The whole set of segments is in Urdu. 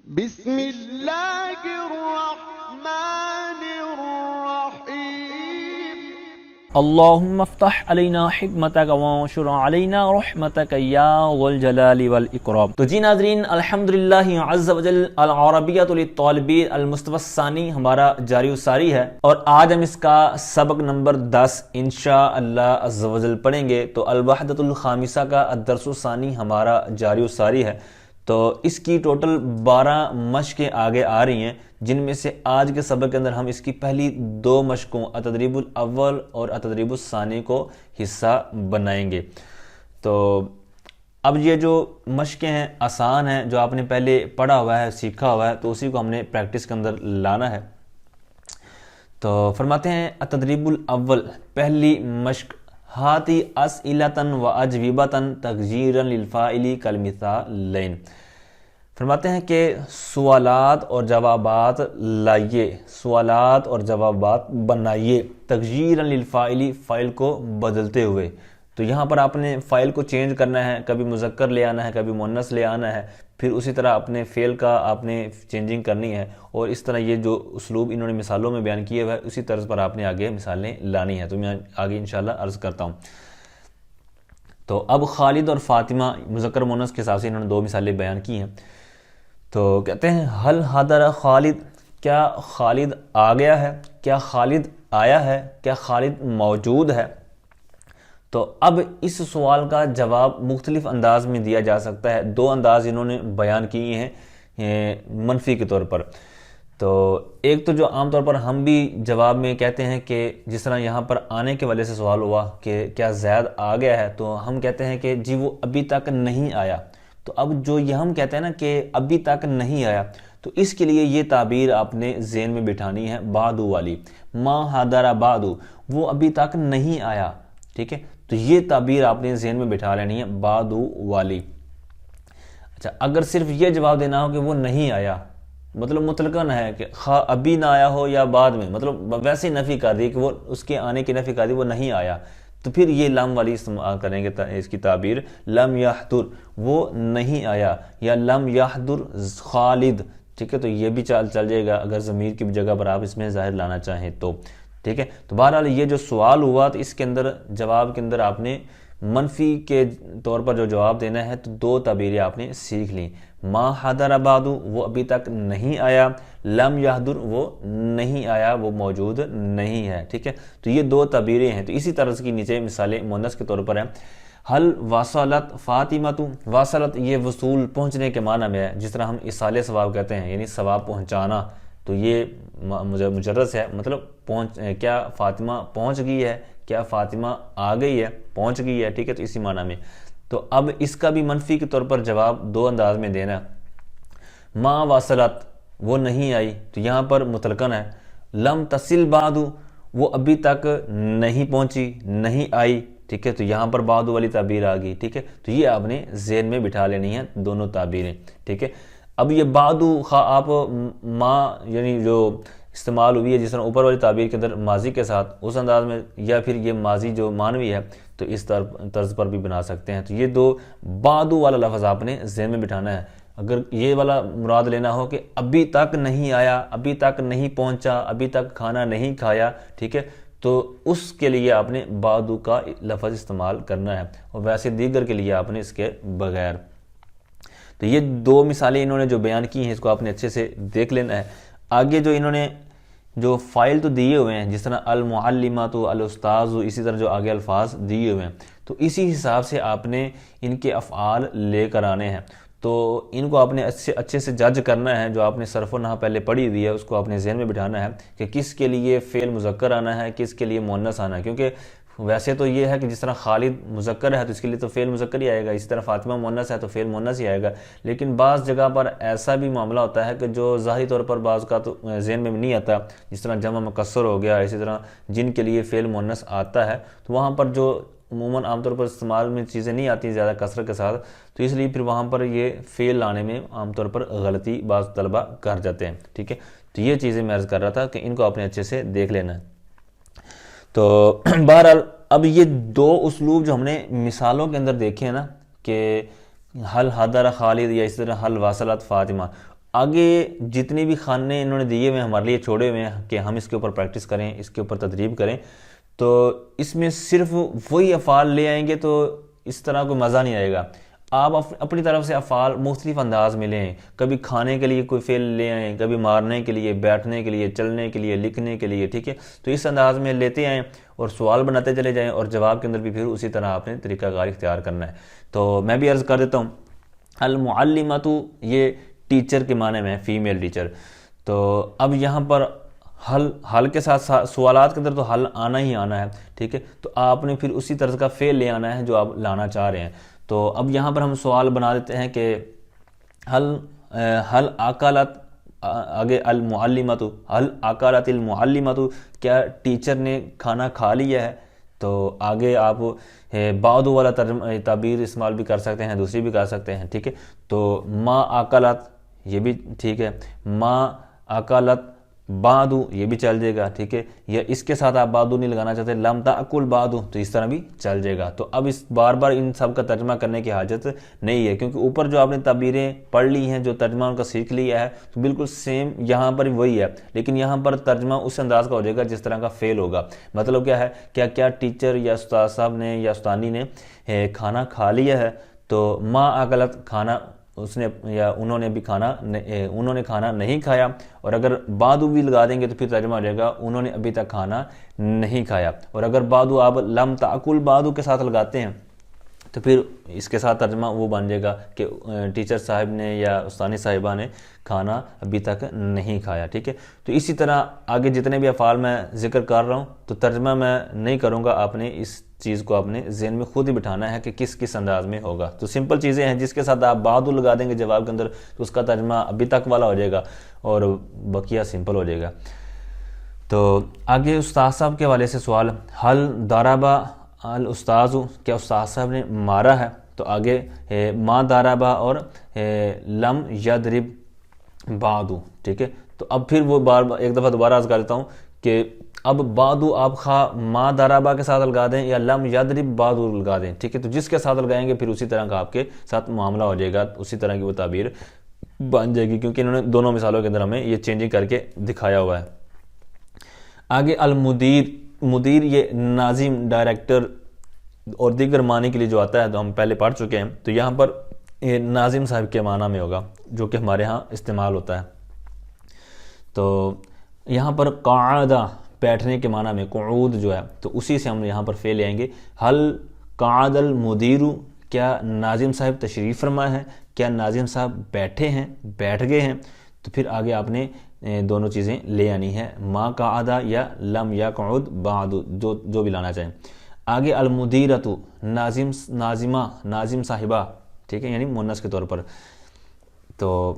بسم اللہ الرحمن الرحیم اللهم افتح علينا حکمتک وانشر علينا رحمتک یا ذو الجلال والاکرام۔ تو جی ناظرین، الحمدللہ عز وجل العربیۃ للطالبین المصطفی الثانی ہمارا جاری و ساری ہے، اور آج ہم اس کا سبق نمبر 10 انشاءاللہ عز وجل پڑھیں گے۔ تو الوحدۃ الخامسہ کا الدرس الثانی ہمارا جاری و ساری ہے، تو اس کی ٹوٹل 12 مشقیں آگے آ رہی ہیں، جن میں سے آج کے سبق کے اندر ہم اس کی پہلی 2 مشقوں التدریب الاول اور التدریب الثانی کو حصہ بنائیں گے۔ تو اب یہ جو مشقیں ہیں آسان ہیں، جو آپ نے پہلے پڑھا ہوا ہے، سیکھا ہوا ہے، تو اسی کو ہم نے پریکٹس کے اندر لانا ہے۔ تو فرماتے ہیں التدریب الاول، پہلی مشق، ہاتی اسئلۃ و اجوبۃ تغییرا للفاعل کالمثالین۔ فرماتے ہیں کہ سوالات اور جوابات لائیے، سوالات اور جوابات بنائیے، تغییرا للفاعل، فاعل کو بدلتے ہوئے۔ تو یہاں پر آپ نے فاعل کو چینج کرنا ہے، کبھی مذکر لے آنا ہے، کبھی مؤنث لے آنا ہے، پھر اسی طرح اپنے فعل کا آپ نے چینجنگ کرنی ہے، اور اس طرح یہ جو اسلوب انہوں نے مثالوں میں بیان کیے ہوئے ہے، اسی طرز پر آپ نے آگے مثالیں لانی ہیں۔ تو میں آگے انشاءاللہ عرض کرتا ہوں۔ تو اب خالد اور فاطمہ مذکر مؤنث کے حساب سے انہوں نے 2 مثالیں بیان کی ہیں۔ تو کہتے ہیں حل حضر خالد، کیا خالد آ گیا ہے، کیا خالد آیا ہے، کیا خالد موجود ہے۔ تو اب اس سوال کا جواب مختلف انداز میں دیا جا سکتا ہے۔ 2 انداز انہوں نے بیان کیے ہیں منفی کے طور پر۔ تو ایک تو جو عام طور پر ہم بھی جواب میں کہتے ہیں کہ جس طرح یہاں پر آنے کے وجہ سے سوال ہوا کہ کیا زید آ گیا ہے، تو ہم کہتے ہیں کہ جی وہ ابھی تک نہیں آیا۔ تو اب جو یہ ہم کہتے ہیں نا کہ ابھی تک نہیں آیا، تو اس کے لیے یہ تعبیر آپ نے ذہن میں بٹھانی ہے، بعدو والی، ما حضر بعدو، وہ ابھی تک نہیں آیا، ٹھیک ہے۔ تو یہ تعبیر آپ نے ذہن میں بٹھا لینی ہے، بعدو والی۔ اچھا، اگر صرف یہ جواب دینا ہو کہ وہ نہیں آیا، مطلب مطلقاً ہے کہ خواہ ابھی نہ آیا ہو یا بعد میں، مطلب ویسے ہی نفی کر دی کہ وہ اس کے آنے کی نفی کر دی، وہ نہیں آیا، تو پھر یہ لم والی استعمال کریں گے اس کی تعبیر، لم یحضر، وہ نہیں آیا، یا لم یحضر خالد، ٹھیک ہے۔ تو یہ بھی چل جائے گا اگر ضمیر کی جگہ پر آپ اس میں ظاہر لانا چاہیں تو، ٹھیک ہے۔ تو بہرحال یہ جو سوال ہوا، تو اس کے اندر جواب کے اندر آپ نے منفی کے طور پر جو جواب دینا ہے، تو 2 تعبیریں آپ نے سیکھ لیں، ما حضر بعدو، وہ ابھی تک نہیں آیا، لم یحضر، وہ نہیں آیا، وہ موجود نہیں ہے، ٹھیک ہے۔ تو یہ 2 تعبیریں ہیں۔ تو اسی طرح کی نیچے مثالیں مؤنث کے طور پر ہیں، حل وصلت فاطمۃ، وصلت یہ وصول، پہنچنے کے معنی میں ہے، جس طرح ہم ایصال ثواب کہتے ہیں، یعنی ثواب پہنچانا۔ تو یہ مجرد ہے، مطلب کیا فاطمہ پہنچ گئی ہے، کیا فاطمہ آ گئی ہے، پہنچ گئی ہے، ٹھیک ہے۔ تو اسی معنی میں، تو اب اس کا بھی منفی کے طور پر جواب 2 انداز میں دینا ہے، ما واصلت، وہ نہیں آئی، تو یہاں پر مطلقاً ہے، لم تصل بعدو، وہ ابھی تک نہیں پہنچی، نہیں آئی، ٹھیک ہے۔ تو یہاں پر بعدو والی تعبیر آ گئی، ٹھیک ہے۔ تو یہ آپ نے ذہن میں بٹھا لینی ہے دونوں تعبیریں، ٹھیک ہے۔ اب یہ بعدو خواہ آپ ما یعنی جو استعمال ہوئی ہے جس طرح اوپر والی تعبیر کے اندر ماضی کے ساتھ اس انداز میں، یا پھر یہ ماضی جو معنوی ہے تو اس طرز پر بھی بنا سکتے ہیں۔ تو یہ 2 بعدو والا لفظ آپ نے ذہن میں بٹھانا ہے۔ اگر یہ والا مراد لینا ہو کہ ابھی تک نہیں آیا، ابھی تک نہیں پہنچا، ابھی تک کھانا نہیں کھایا، ٹھیک ہے، تو اس کے لیے آپ نے بعدو کا لفظ استعمال کرنا ہے، اور ویسے دیگر کے لیے آپ نے اس کے بغیر۔ تو یہ 2 مثالیں انہوں نے جو بیان کی ہیں، اس کو آپ نے اچھے سے دیکھ لینا ہے۔ آگے جو انہوں نے جو فائل تو دیے ہوئے ہیں، جس طرح المعلمات، الاستاذ، اسی طرح جو آگے الفاظ دیے ہوئے ہیں، تو اسی حساب سے آپ نے ان کے افعال لے کر آنے ہیں۔ تو ان کو آپ نے اچھے سے جج کرنا ہے، جو آپ نے صرف و نحو پہلے پڑھی ہوئی ہے اس کو آپ نے ذہن میں بٹھانا ہے کہ کس کے لیے فعل مذکر آنا ہے، کس کے لیے مؤنث آنا ہے۔ کیونکہ ویسے تو یہ ہے کہ جس طرح خالد مذکر ہے تو اس کے لیے تو فعل مذکر ہی آئے گا، اسی طرح فاطمہ مؤنث ہے تو فعل مؤنث ہی آئے گا، لیکن بعض جگہ پر ایسا بھی معاملہ ہوتا ہے کہ جو ظاہری طور پر بعض کا تو ذہن میں نہیں آتا، جس طرح جمع مکسر ہو گیا، اسی طرح جن کے لیے فعل مؤنث آتا ہے، تو وہاں پر جو عموماً عام طور پر استعمال میں چیزیں نہیں آتی زیادہ کثرت کے ساتھ، تو اس لیے پھر وہاں پر یہ فعل لانے میں عام طور پر غلطی بعض طلبہ کر جاتے ہیں، ٹھیک ہے۔ تو یہ چیزیں میں عرض کر رہا تھا کہ ان کو آپ نے اچھے سے دیکھ لینا ہے۔ تو بہرحال اب یہ 2 اسلوب جو ہم نے مثالوں کے اندر دیکھے ہیں نا، کہ حل حضر خالد یا اس طرح حل واصلت فاطمہ، آگے جتنی بھی خانے انہوں نے دیے ہوئے ہیں ہمارے لیے چھوڑے ہوئے ہیں کہ ہم اس کے اوپر پریکٹس کریں، اس کے اوپر تدریب کریں، تو اس میں صرف وہی افعال لے آئیں گے تو اس طرح کوئی مزہ نہیں آئے گا. آپ اپنی طرف سے افعال مختلف انداز میں لیں، کبھی کھانے کے لیے کوئی فعل لے آئیں، کبھی مارنے کے لیے، بیٹھنے کے لیے، چلنے کے لیے، لکھنے کے لیے، ٹھیک ہے. تو اس انداز میں لیتے آئیں اور سوال بناتے چلے جائیں، اور جواب کے اندر بھی پھر اسی طرح آپ نے طریقہ کار اختیار کرنا ہے. تو میں بھی عرض کر دیتا ہوں، المعلمۃ یہ ٹیچر کے معنی میں فیمیل ٹیچر. تو اب یہاں پر حل کے ساتھ سوالات کے اندر تو حل آنا ہی آنا ہے، ٹھیک ہے. تو آپ نے پھر اسی طرز کا فعل لے آنا ہے جو آپ لانا چاہ رہے ہیں. تو اب یہاں پر ہم سوال بنا دیتے ہیں کہ حل اکلت، آگے المعلمۃ، حل اکلت المعلمۃ، کیا ٹیچر نے کھانا کھا لیا ہے. تو آگے آپ بعد والا تعبیر استعمال بھی کر سکتے ہیں، دوسری بھی کر سکتے ہیں، ٹھیک ہے. تو ما اکلت یہ بھی ٹھیک ہے، ما اکلت بعد یہ بھی چل جائے گا، ٹھیک ہے. یا اس کے ساتھ آپ بعد نہیں لگانا چاہتے، لم تاکل بعد، تو اس طرح بھی چل جائے گا. تو اب اس بار بار ان سب کا ترجمہ کرنے کی حاجت نہیں ہے، کیونکہ اوپر جو آپ نے تعبیریں پڑھ لی ہیں، جو ترجمہ ان کا سیکھ لیا ہے، تو بالکل سیم یہاں پر وہی ہے، لیکن یہاں پر ترجمہ اس انداز کا ہو جائے گا جس طرح کا فعل ہوگا. مطلب کیا ہے، کیا ٹیچر یا استاد صاحب نے یا استانی نے کھانا کھا لیا ہے. تو ما اکلت کھانا اس نے یا انہوں نے بھی انہوں نے کھانا نہیں کھایا، اور اگر بعد بھی لگا دیں گے تو پھر ترجمہ ہو جائے گا انہوں نے ابھی تک کھانا نہیں کھایا. اور اگر بعد آپ لم تاکل بعد کے ساتھ لگاتے ہیں تو پھر اس کے ساتھ ترجمہ وہ بن جائے گا کہ ٹیچر صاحب نے یا استانی صاحبہ نے کھانا ابھی تک نہیں کھایا، ٹھیک ہے. تو اسی طرح آگے جتنے بھی افعال میں ذکر کر رہا ہوں تو ترجمہ میں نہیں کروں گا، آپ نے اس چیز کو اپنے ذہن میں خود ہی بٹھانا ہے کہ کس انداز میں ہوگا. تو سمپل چیزیں ہیں، جس کے ساتھ آپ بعد لگا دیں گے جواب کے اندر تو اس کا ترجمہ ابھی تک والا ہو جائے گا اور بقیہ سمپل ہو جائے گا. تو آگے استاد صاحب کے حوالے سے سوال، حل ضربہ الاستاذ، کیا استاد صاحب نے مارا ہے. تو آگے ما ضربہ اور لم یضرب بعد، ٹھیک ہے. تو اب پھر وہ ایک دفعہ دوبارہ عرض کر دیتا ہوں کہ اب بعد آپ خواہ ما ضربہ کے ساتھ لگا دیں یا لم یضرب بعد لگا دیں، ٹھیک ہے. تو جس کے ساتھ لگائیں گے پھر اسی طرح کا آپ کے ساتھ معاملہ ہو جائے گا، اسی طرح کی وہ تعبیر بن جائے گی، کیونکہ انہوں نے دونوں مثالوں کے اندر ہمیں یہ چینجنگ کر کے دکھایا ہوا ہے. آگے مدیر یہ ناظم، ڈائریکٹر اور دیگر معنی کے لیے جو آتا ہے تو ہم پہلے پڑھ چکے ہیں. تو یہاں پر ناظم صاحب کے معنی میں ہوگا جو کہ ہمارے ہاں استعمال ہوتا ہے. تو یہاں پر قعدہ بیٹھنے کے معنی میں، قعود جو ہے تو اسی سے ہم یہاں پر فعل لیں گے. حل قعد المدیر، کیا ناظم صاحب تشریف فرما ہے، کیا ناظم صاحب بیٹھے ہیں، بیٹھ گئے ہیں. تو پھر آگے آپ نے دونوں چیزیں لے آنی ہے، ما قعدہ یا لم یقعد بعد، جو بھی لانا چاہیں. آگے المدیرۃ ناظمہ، ناظم صاحبہ، ٹھیک ہے، یعنی مؤنث کے طور پر. تو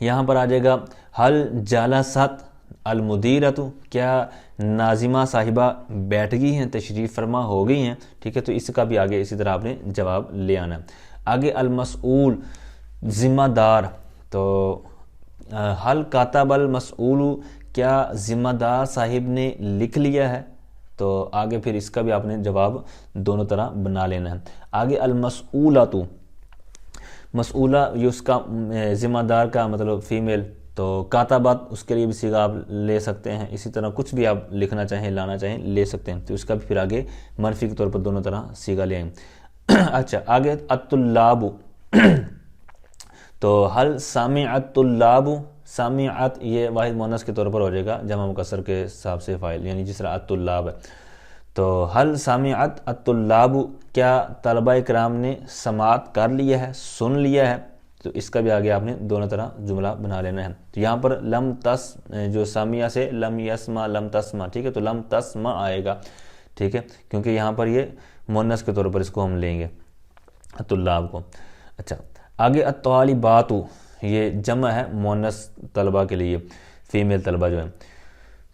یہاں پر آ جائے گا حل جلست المدیرۃ، کیا ناظمہ صاحبہ بیٹھ گئی ہیں، تشریف فرما ہو گئی ہیں، ٹھیک ہے. تو اس کا بھی آگے اسی طرح آپ نے جواب لے آنا ہے. آگے المسئول ذمہ دار، تو حل کاتب المسئول، کیا ذمہ دار صاحب نے لکھ لیا ہے. تو آگے پھر اس کا بھی آپ نے جواب دونوں طرح بنا لینا ہے. آگے المسئولۃ، مسئولہ یہ اس کا ذمہ دار کا مطلب فیمیل، تو کاتبات اس کے لیے بھی صیغہ آپ لے سکتے ہیں. اسی طرح کچھ بھی آپ لکھنا چاہیں، لانا چاہیں، لے سکتے ہیں. تو اس کا بھی پھر آگے منفی کے طور پر دونوں طرح صیغہ لے آئیں. اچھا آگے الطلاب، تو حل سامعت الطلاب، سامعت یہ واحد مؤنث کے طور پر ہو جائے گا جمع مکسر کے حساب سے فاعل، یعنی جس طرح الطلاب ہے. تو حل سامعت الطلاب، کیا طلبہ کرام نے سماعت کر لیا ہے، سن لیا ہے. تو اس کا بھی آگے آپ نے دونوں طرح جملہ بنا لینا ہے. تو یہاں پر لم تس جو سامیہ سے لم یسمع لم تسمع، ٹھیک ہے، تو لم تسمع آئے گا، ٹھیک ہے، کیونکہ یہاں پر یہ مؤنث کے طور پر اس کو ہم لیں گے الطلاب کو. اچھا آگے الطالبات، یہ جمع ہے مؤنث طلبہ کے لیے، فیمیل طلبہ جو ہے.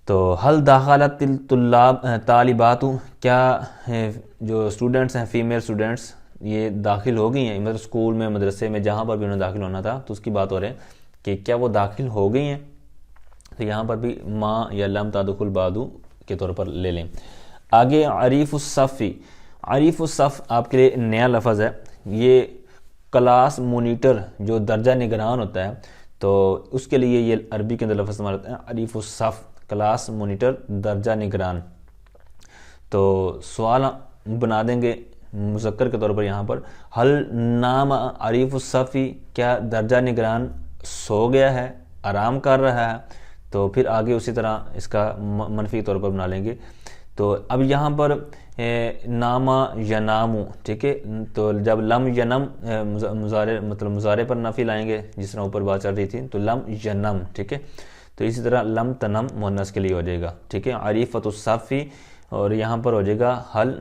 تو حل داخلت الطلاب طالبات، کیا جو اسٹوڈنٹس ہیں، فیمیل اسٹوڈنٹس یہ داخل ہو گئی ہیں، مطلب اسکول میں، مدرسے میں، جہاں پر بھی انہیں داخل ہونا تھا تو اس کی بات ہو رہے ہیں کہ کیا وہ داخل ہو گئی ہیں. تو یہاں پر بھی ما یا لم تدخل بعد کے طور پر لے لیں. آگے عریف الصف، عریف الصف آپ کے لیے نیا لفظ ہے. یہ کلاس مونیٹر جو درجہ نگران ہوتا ہے تو اس کے لیے یہ عربی کے اندر لفظ استعمال ہوتا ہے عریف الصف، کلاس مونیٹر، درجہ نگران۔ تو سوال بنا دیں گے مذکر کے طور پر یہاں پر، حل نام عریف الصفی، کیا درجہ نگران سو گیا ہے، آرام کر رہا ہے؟ تو پھر آگے اسی طرح اس کا منفی طور پر بنا لیں گے۔ تو اب یہاں پر نامہ ینامو، ٹھیک ہے، تو جب لم ینم مضارع پر نفی لائیں گے جس طرح اوپر بات چل رہی تھی، تو لم ینم، ٹھیک ہے، تو اسی طرح لم تنم مؤنث کے لیے ہو جائے گا، ٹھیک ہے، عریفۃ الصفی، اور یہاں پر ہو جائے گا حل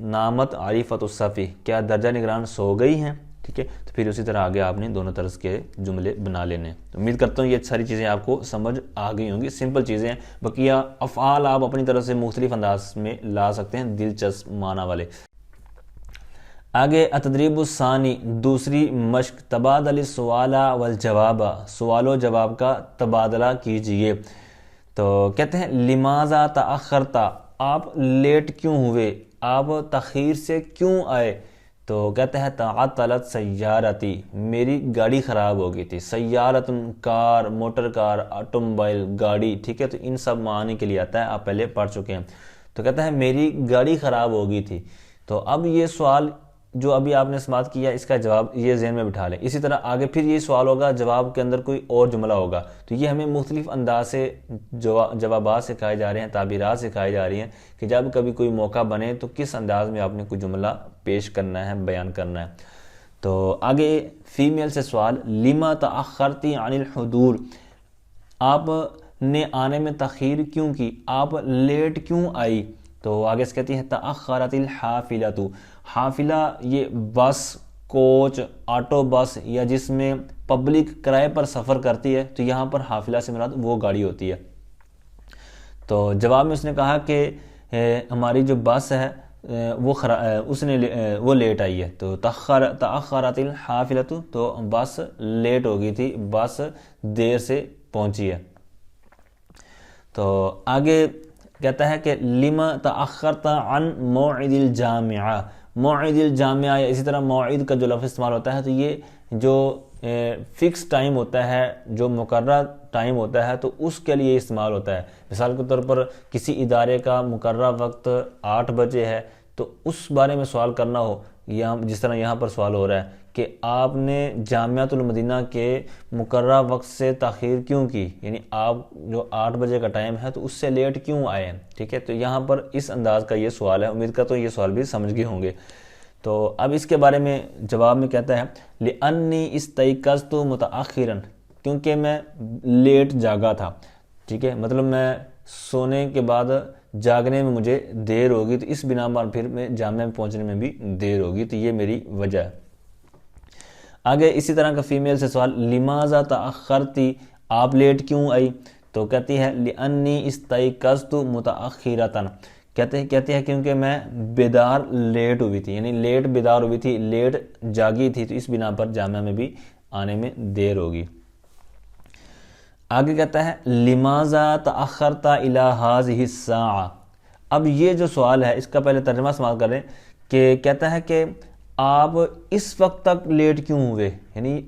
نامت عریفۃ الصفی، کیا درجہ نگران سو گئی ہیں، ٹھیک ہے۔ تو پھر اسی طرح آگے آپ نے دونوں طرز کے جملے بنا لینے۔ امید کرتا ہوں یہ ساری چیزیں آپ کو سمجھ آ گئی ہوں گی، سمپل چیزیں ہیں، بقیہ افعال آپ اپنی طرف سے مختلف انداز میں لا سکتے ہیں، دلچسپ معنی والے۔ آگے التدریب الثانی، دوسری مشق، تبادل السؤال والجواب، سوال و جواب کا تبادلہ کیجئے۔ تو کہتے ہیں لماذا تأخرت، آپ لیٹ کیوں ہوئے، آپ تاخیر سے کیوں آئے؟ تو کہتے ہیں تعطلت سیارتی، میری گاڑی خراب ہو گئی تھی۔ سیارت کار، موٹر کار، آٹو موبائل، گاڑی، ٹھیک ہے، تو ان سب معنی کے لیے آتا ہے، آپ پہلے پڑھ چکے ہیں۔ تو کہتا ہے میری گاڑی خراب ہو گئی تھی۔ تو اب یہ سوال جو ابھی آپ نے سماعت کیا، اس کا جواب یہ ذہن میں بٹھا لیں۔ اسی طرح آگے پھر یہ سوال ہوگا، جواب کے اندر کوئی اور جملہ ہوگا، تو یہ ہمیں مختلف انداز سے جوابات سکھائے جا رہے ہیں، تعبیرات سکھائی جا رہی ہیں کہ جب کبھی کوئی موقع بنے تو کس انداز میں آپ نے کوئی جملہ پیش کرنا ہے، بیان کرنا ہے۔ تو آگے فیمیل سے سوال، لما تأخرتی عن الحضور، آپ نے آنے میں تاخیر کیوں کی، آپ لیٹ کیوں آئی؟ تو آگے سے کہتی ہے تأخرت الحافلۃ، حافلہ یہ بس، کوچ، آٹو بس یا جس میں پبلک کرائے پر سفر کرتی ہے، تو یہاں پر حافلہ سے مراد وہ گاڑی ہوتی ہے۔ تو جواب میں اس نے کہا کہ ہماری جو بس ہے وہ لیٹ آئی ہے، تو تأخرت الحافلۃ، تو بس لیٹ ہو گئی تھی، بس دیر سے پہنچی ہے۔ تو آگے کہتا ہے کہ لما تأخرت عن موعد الجامعہ، موعد الجامعہ، اسی طرح موعد کا جو لفظ استعمال ہوتا ہے تو یہ جو فکس ٹائم ہوتا ہے، جو مقررہ ٹائم ہوتا ہے، تو اس کے لیے استعمال ہوتا ہے۔ مثال کے طور پر کسی ادارے کا مقررہ وقت 8 بجے ہے، تو اس بارے میں سوال کرنا ہو، جس طرح یہاں پر سوال ہو رہا ہے کہ آپ نے جامعۃ المدینہ کے مقررہ وقت سے تاخیر کیوں کی، یعنی آپ جو 8 بجے کا ٹائم ہے تو اس سے لیٹ کیوں آئے ہیں، ٹھیک ہے، تو یہاں پر اس انداز کا یہ سوال ہے۔ امید کرتا ہوں یہ سوال بھی سمجھ گئے ہوں گے۔ تو اب اس کے بارے میں جواب میں کہتا ہے لأنی استيقظت متأخرا، کیونکہ میں لیٹ جاگا تھا، ٹھیک ہے، مطلب میں سونے کے بعد جاگنے میں مجھے دیر ہوگی، تو اس بنا پر پھر میں جامعہ میں پہنچنے میں بھی دیر ہوگی، تو یہ میری وجہ ہے۔ آگے اسی طرح کا فیمیل سے سوال، لماذا تأخرتی، آپ لیٹ کیوں آئی؟ تو کہتی ہے لأنی استيقظت متأخرا، کہتے ہیں کیونکہ میں بیدار لیٹ ہوئی تھی، یعنی لیٹ بیدار ہوئی تھی، لیٹ جاگی تھی، تو اس بنا پر جامعہ میں بھی آنے میں دیر ہوگی۔ آگے کہتا ہے لماذا تأخرت الى هذه الساعة، اب یہ جو سوال ہے اس کا پہلے ترجمہ سماعت کریں کہ کہتا ہے کہ آپ اس وقت تک لیٹ کیوں ہوئے، یعنی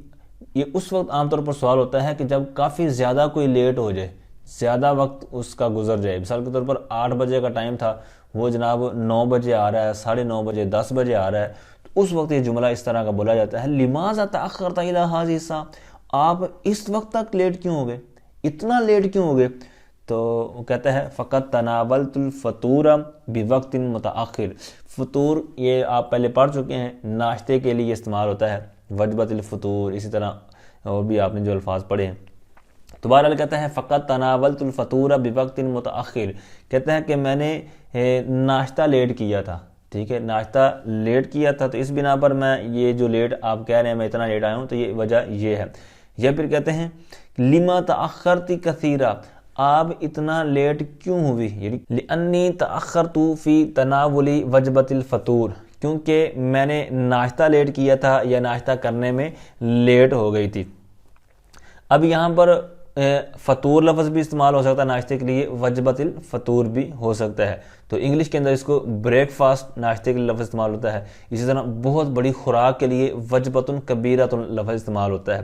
یہ اس وقت عام طور پر سوال ہوتا ہے کہ جب کافی زیادہ کوئی لیٹ ہو جائے، زیادہ وقت اس کا گزر جائے۔ مثال کے طور پر 8 بجے کا ٹائم تھا، وہ جناب 9 بجے آ رہا ہے، 9:30 بجے، 10 بجے آ رہا ہے، تو اس وقت یہ جملہ اس طرح کا بولا جاتا ہے لماذا تأخرت الى هذه الساعة، آپ اس وقت تک لیٹ کیوں ہو گئے، اتنا لیٹ کیوں ہو گئے؟ تو وہ کہتا ہے فقط تناولت الفطور بوقت متأخر، فطور یہ آپ پہلے پڑھ چکے ہیں، ناشتے کے لیے استعمال ہوتا ہے، وجبت الفطور، اسی طرح اور بھی آپ نے جو الفاظ پڑھے ہیں۔ تو بہرحال کہتا ہے فقط تناولت الفطور بوقت متأخر، کہتا ہے کہ میں نے ناشتہ لیٹ کیا تھا، ٹھیک ہے، ناشتہ لیٹ کیا تھا، تو اس بنا پر میں یہ جو لیٹ آپ کہہ رہے ہیں میں اتنا لیٹ آیا ہوں، تو یہ وجہ یہ ہے۔ یا پھر کہتے ہیں لما تأخرت کثیرا، آپ اتنا لیٹ کیوں ہوئی، یعنی لأنی تأخرت فی تناول وجبۃ الفطور، کیونکہ میں نے ناشتہ لیٹ کیا تھا یا ناشتہ کرنے میں لیٹ ہو گئی تھی۔ اب یہاں پر فطور لفظ بھی استعمال ہو سکتا ہے ناشتے کے لیے، وجبۃ الفطور بھی ہو سکتا ہے، تو انگلش کے اندر اس کو بریک فاسٹ ناشتے کے لیے لفظ استعمال ہوتا ہے۔ اسی طرح بہت بڑی خوراک کے لیے وجبۃ کبیرۃ لفظ استعمال ہوتا ہے،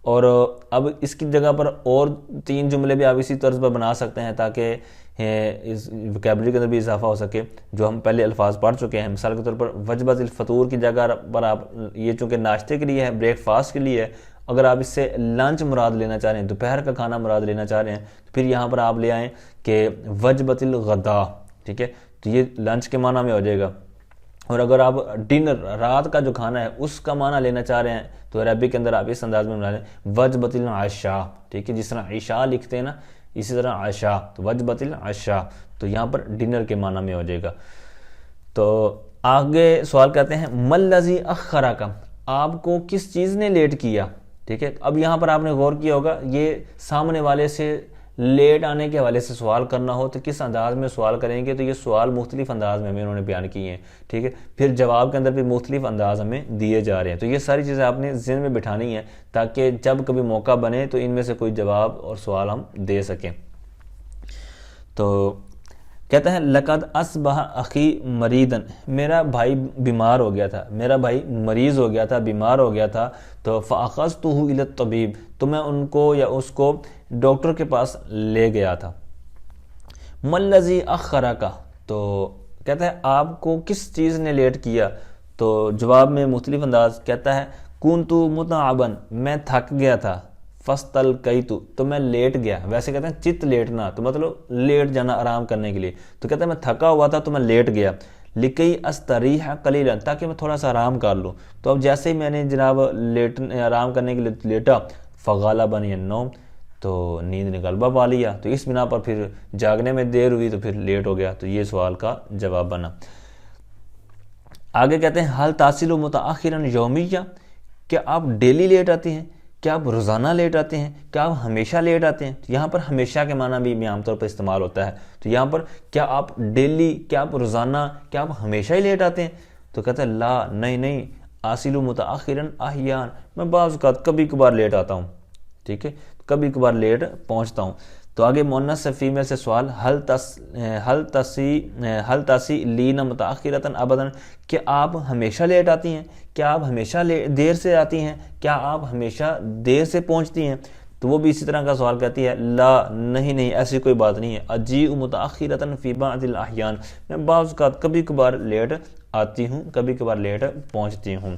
اور اب اس کی جگہ پر اور 3 جملے بھی آپ اسی طرز پر بنا سکتے ہیں تاکہ اس ویکیبلری کے اندر بھی اضافہ ہو سکے جو ہم پہلے الفاظ پڑھ چکے ہیں. مثال کے طور پر وجبۃ الفطور کی جگہ پر آپ یہ چونکہ ناشتے کے لیے ہے، بریک فاسٹ کے لیے ہے، اگر آپ اس سے لنچ مراد لینا چاہ رہے ہیں، دوپہر کا کھانا مراد لینا چاہ رہے ہیں، تو پھر یہاں پر آپ لے آئیں کہ وجبۃ الغداء. ٹھیک ہے، تو یہ لنچ کے معنی میں ہو جائے گا. اور اگر آپ ڈنر رات کا جو کھانا ہے اس کا معنی لینا چاہ رہے ہیں تو عربی کے اندر آپ اس انداز میں بنا لیں وجبۃ العشاء. ٹھیک ہے، جس طرح عشاء لکھتے ہیں نا اسی طرح عشاء، تو وجبۃ العشاء، تو یہاں پر ڈنر کے معنی میں ہو جائے گا. تو آگے سوال کہتے ہیں ملذی اخرک، آپ کو کس چیز نے لیٹ کیا. ٹھیک ہے، اب یہاں پر آپ نے غور کیا ہوگا یہ سامنے والے سے لیٹ آنے کے حوالے سے سوال کرنا ہو تو کس انداز میں سوال کریں گے، تو یہ سوال مختلف انداز میں ہمیں انہوں نے بیان کیے ہیں. ٹھیک ہے، پھر جواب کے اندر بھی مختلف انداز ہمیں دیے جا رہے ہیں. تو یہ ساری چیزیں آپ نے ذہن میں بٹھانی ہیں تاکہ جب کبھی موقع بنے تو ان میں سے کوئی جواب اور سوال ہم دے سکیں. تو کہتا ہے لقد اصبح اخی مریضا، میرا بھائی بیمار ہو گیا تھا، میرا بھائی مریض ہو گیا تھا، بیمار ہو گیا تھا. تو فاخذتہ الی الطبیب، تو میں ان کو یا اس کو ڈاکٹر کے پاس لے گیا تھا. ملذی اخرک، تو کہتا ہے آپ کو کس چیز نے لیٹ کیا. تو جواب میں مختلف انداز کہتا ہے کنت متعبا، میں تھک گیا تھا. فاستلقیت، تو میں لیٹ گیا. ویسے کہتے ہیں چت لیٹنا، تو مطلب لیٹ جانا آرام کرنے کے لیے. تو کہتا ہے میں تھکا ہوا تھا تو میں لیٹ گیا. لکی استریح قلیلا، تاکہ میں تھوڑا سا آرام کر لوں. تو اب جیسے ہی میں نے جناب آرام کرنے کے لیے لیٹا فغلبنی النوم، تو نیند نے غلبہ پا لیا. تو اس بنا پر پھر جاگنے میں دیر ہوئی تو پھر لیٹ ہو گیا. تو یہ سوال کا جواب بنا. آگے کہتے ہیں حل تاصل متاخرا یومیہ، کیا آپ ڈیلی لیٹ آتے ہیں، کیا آپ روزانہ لیٹ آتے ہیں، کیا آپ ہمیشہ لیٹ آتے ہیں. یہاں پر ہمیشہ کے معنی بھی عام طور پر استعمال ہوتا ہے. تو یہاں پر کیا آپ ڈیلی، کیا آپ روزانہ، کیا آپ ہمیشہ ہی لیٹ آتے ہیں. تو کہتا ہے لا، نہیں، آصل متاخرا احیان، میں بعض اوقات کبھی کبھار لیٹ آتا ہوں. ٹھیک ہے، کبھی کبھار لیٹ پہنچتا ہوں. تو آگے مؤنث سے فیمیل سے سوال حل تاسی لینا متاخرتاً ابداً، کہ آپ ہمیشہ لیٹ آتی ہیں، کیا آپ ہمیشہ دیر سے آتی ہیں، کیا آپ ہمیشہ دیر سے پہنچتی ہیں. تو وہ بھی اسی طرح کا سوال کہتی ہے لا، نہیں، ایسی کوئی بات نہیں ہے. اجیء متاخرتاً فی بعض الاحیان، میں بعض اوقات کبھی کبھار لیٹ آتی ہوں، کبھی کبھار لیٹ پہنچتی ہوں.